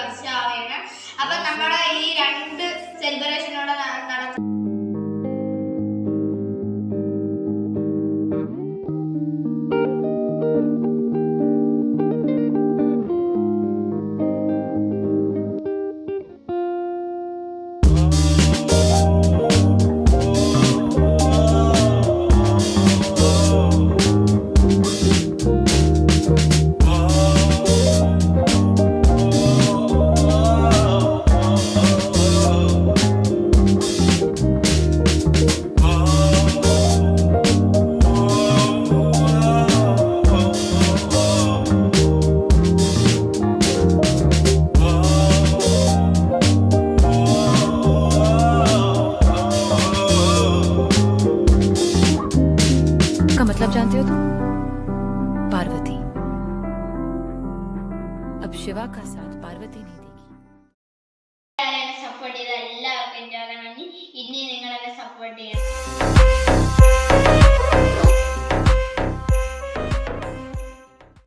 വർഷമാവുകയാണ്. അപ്പൊ നമ്മുടെ ഈ 2 സെലിബ്രേഷനോടെ നടത്തും. मतलब जानते हो तुम? पार्वती. अब शिवा का साथ पार्वती नहीं देगी. സപ്പോർട്ട് ചെയ്ത എല്ലാവർക്കും നന്ദി. ഇനി നിങ്ങൾ എന്നെ സപ്പോർട്ട് ചെയ്യണം.